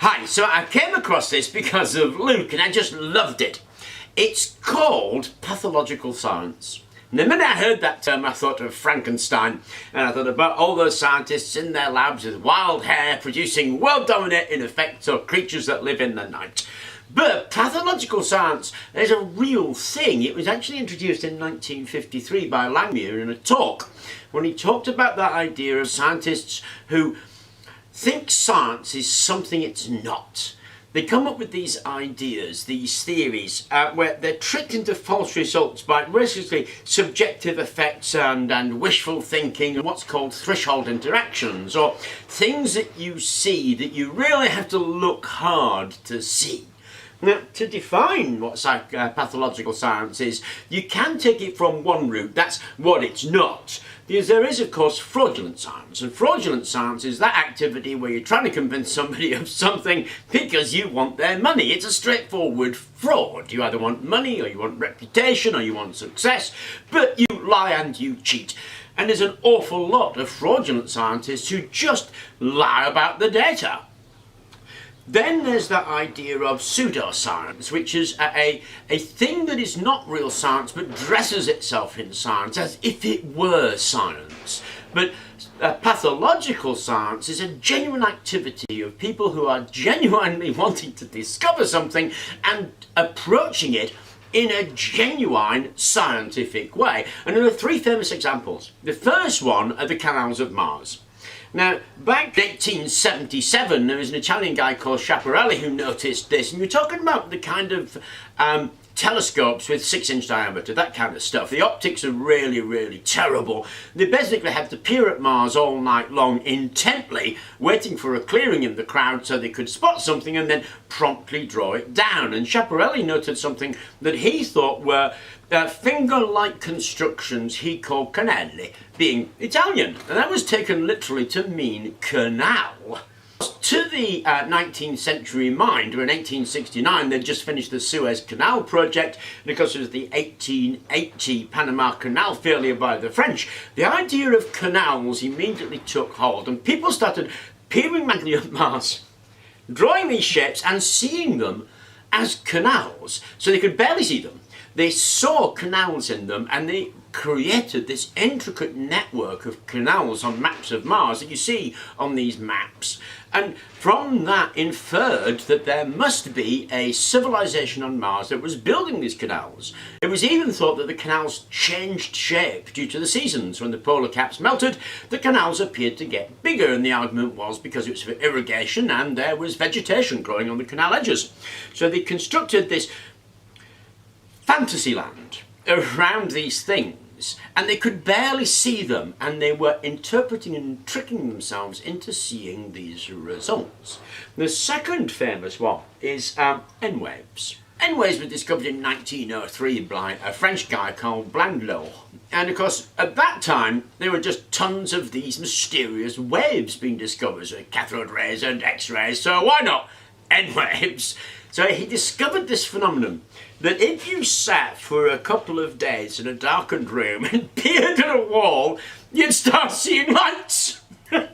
Hi, so I came across this because of Luke and I just loved it. It's called Pathological Science. And the minute I heard that term I thought of Frankenstein, and I thought about all those scientists in their labs with wild hair producing world-dominating effects or creatures that live in the night. But pathological science is a real thing. It was actually introduced in 1953 by Langmuir in a talk when he talked about that idea of scientists who think science is something it's not. They come up with these ideas, these theories, where they're tricked into false results by basically subjective effects and wishful thinking and what's called threshold interactions, or things that you see that you really have to look hard to see. Now, to define what pathological science is, you can take it from one route, that's what it's not. Because there is, of course, fraudulent science. And fraudulent science is that activity where you're trying to convince somebody of something because you want their money. It's a straightforward fraud. You either want money, or you want reputation, or you want success, but you lie and you cheat. And there's an awful lot of fraudulent scientists who just lie about the data. Then there's that idea of pseudoscience, which is a thing that is not real science but dresses itself in science as if it were science. But pathological science is a genuine activity of people who are genuinely wanting to discover something and approaching it in a genuine scientific way. And there are three famous examples. The first one are the Canals of Mars. Now, back in 1877, there was an Italian guy called Schiaparelli who noticed this, and we're talking about the kind of telescopes with 6-inch diameter, that kind of stuff. The optics are really, really terrible. They basically have to peer at Mars all night long intently, waiting for a clearing in the crowd so they could spot something and then promptly draw it down. And Schiaparelli noted something that he thought were finger-like constructions he called canali, being Italian, and that was taken literally to mean canal. To the 19th century mind, or in 1869 they'd just finished the Suez Canal project, and of course it was the 1880 Panama Canal failure by the French. The idea of canals immediately took hold, and people started peering madly at Mars, drawing these shapes and seeing them as canals, so they could barely see them. They saw canals in them, and they created this intricate network of canals on maps of Mars that you see on these maps. And from that inferred that there must be a civilization on Mars that was building these canals. It was even thought that the canals changed shape due to the seasons. When the polar caps melted, the canals appeared to get bigger, and the argument was because it was for irrigation and there was vegetation growing on the canal edges. So they constructed this fantasy land around these things, and they could barely see them, and they were interpreting and tricking themselves into seeing these results. The second famous one is N-waves. N-waves were discovered in 1903 by a French guy called Blandlot. And of course, at that time, there were just tons of these mysterious waves being discovered, so cathode rays and X-rays, so why not N-waves? So he discovered this phenomenon, that if you sat for a couple of days in a darkened room and peered at a wall, you'd start seeing lights. You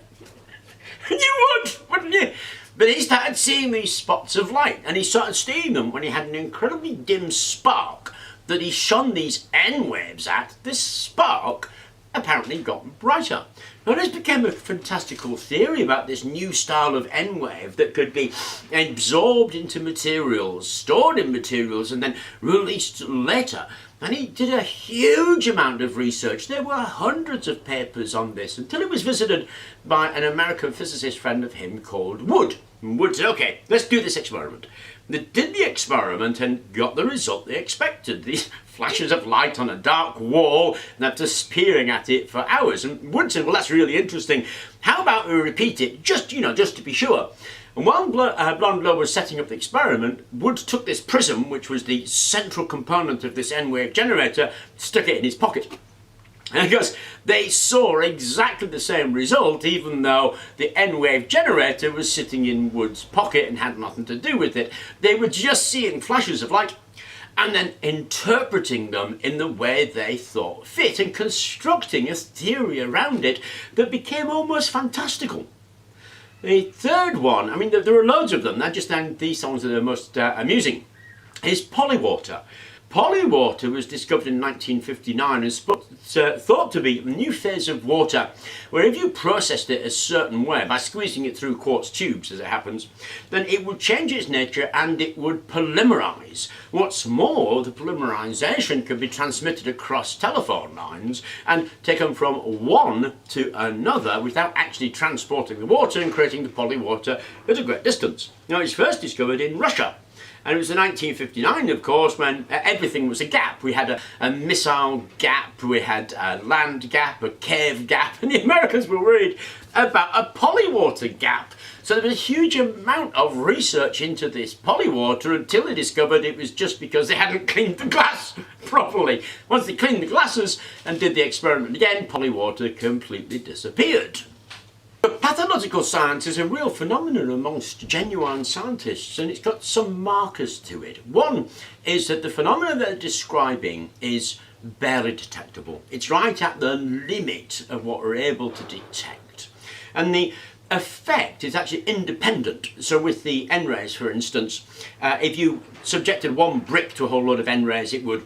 would, wouldn't you? But he started seeing these spots of light, and he started seeing them when he had an incredibly dim spark that he shone these N-waves at. This spark apparently got brighter. Now this became a fantastical theory about this new style of N-wave that could be absorbed into materials, stored in materials, and then released later. And he did a huge amount of research. There were hundreds of papers on this until it was visited by an American physicist friend of him called Wood. And Wood said, okay, let's do this experiment. They did the experiment and got the result they expected. These flashes of light on a dark wall, and after peering at it for hours. And Wood said, well, that's really interesting. How about we repeat it, just to be sure. And while Blandlot was setting up the experiment, Wood took this prism, which was the central component of this N-wave generator, stuck it in his pocket. And because they saw exactly the same result, even though the N-wave generator was sitting in Wood's pocket and had nothing to do with it. They were just seeing flashes of light and then interpreting them in the way they thought fit and constructing a theory around it that became almost fantastical. The third one, I mean, there are loads of them. I just found these songs that are most amusing, is polywater. Polywater was discovered in 1959 and is thought to be a new phase of water where if you processed it a certain way, by squeezing it through quartz tubes as it happens, then it would change its nature and it would polymerize. What's more, the polymerization could be transmitted across telephone lines and taken from one to another without actually transporting the water and creating the polywater at a great distance. Now, it was first discovered in Russia. And it was in 1959, of course, when everything was a gap. We had a missile gap, we had a land gap, a cave gap, and the Americans were worried about a polywater gap. So there was a huge amount of research into this polywater until they discovered it was just because they hadn't cleaned the glass properly. Once they cleaned the glasses and did the experiment again, polywater completely disappeared. But pathological science is a real phenomenon amongst genuine scientists, and it's got some markers to it. One is that the phenomenon they're describing is barely detectable. It's right at the limit of what we're able to detect. And the effect is actually independent. So with the N-rays, for instance, if you subjected one brick to a whole load of N-rays, it would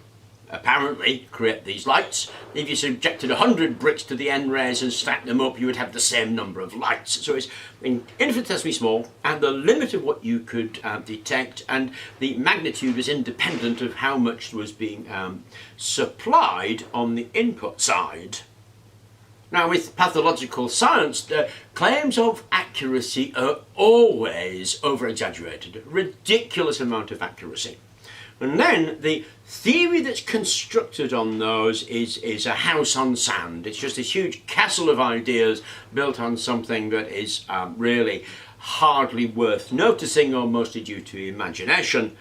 apparently create these lights. If you subjected 100 bricks to the N-rays and stacked them up, you would have the same number of lights. So it's infinitesimally small, and the limit of what you could detect, and the magnitude was independent of how much was being supplied on the input side. Now, with pathological science, the claims of accuracy are always over-exaggerated, a ridiculous amount of accuracy. And then the theory that's constructed on those is a house on sand. It's just this huge castle of ideas built on something that is really hardly worth noticing, or mostly due to imagination.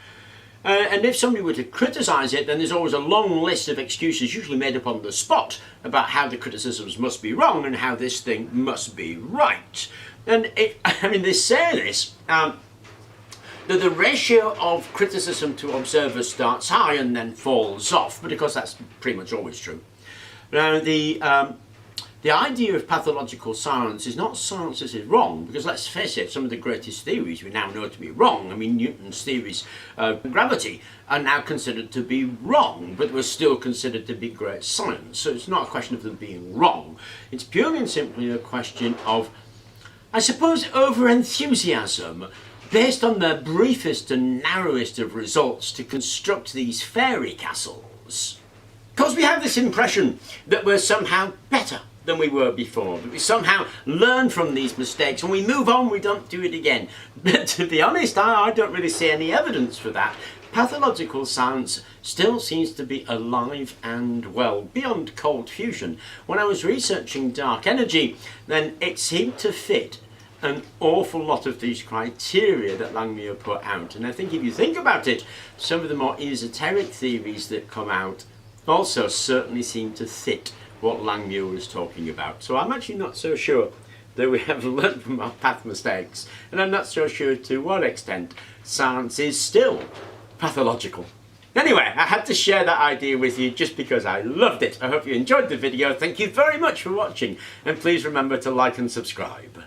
And if somebody were to criticise it, then there's always a long list of excuses, usually made up on the spot, about how the criticisms must be wrong and how this thing must be right. And they say this, that the ratio of criticism to observers starts high and then falls off, but of course that's pretty much always true. Now, the idea of pathological science is not science that is wrong, because let's face it, some of the greatest theories we now know to be wrong. I mean, Newton's theories of gravity are now considered to be wrong, but were still considered to be great science. So it's not a question of them being wrong. It's purely and simply a question of, I suppose, over-enthusiasm, based on the briefest and narrowest of results, to construct these fairy castles. Because we have this impression that we're somehow better than we were before, that we somehow learn from these mistakes and we move on, we don't do it again. But to be honest, I don't really see any evidence for that. Pathological science still seems to be alive and well, beyond cold fusion. When I was researching dark energy, then it seemed to fit an awful lot of these criteria that Langmuir put out. And I think if you think about it, some of the more esoteric theories that come out also certainly seem to fit what Langmuir was talking about. So I'm actually not so sure that we have learned from our path mistakes, and I'm not so sure to what extent science is still pathological. Anyway, I had to share that idea with you just because I loved it. I hope you enjoyed the video. Thank you very much for watching, and please remember to like and subscribe.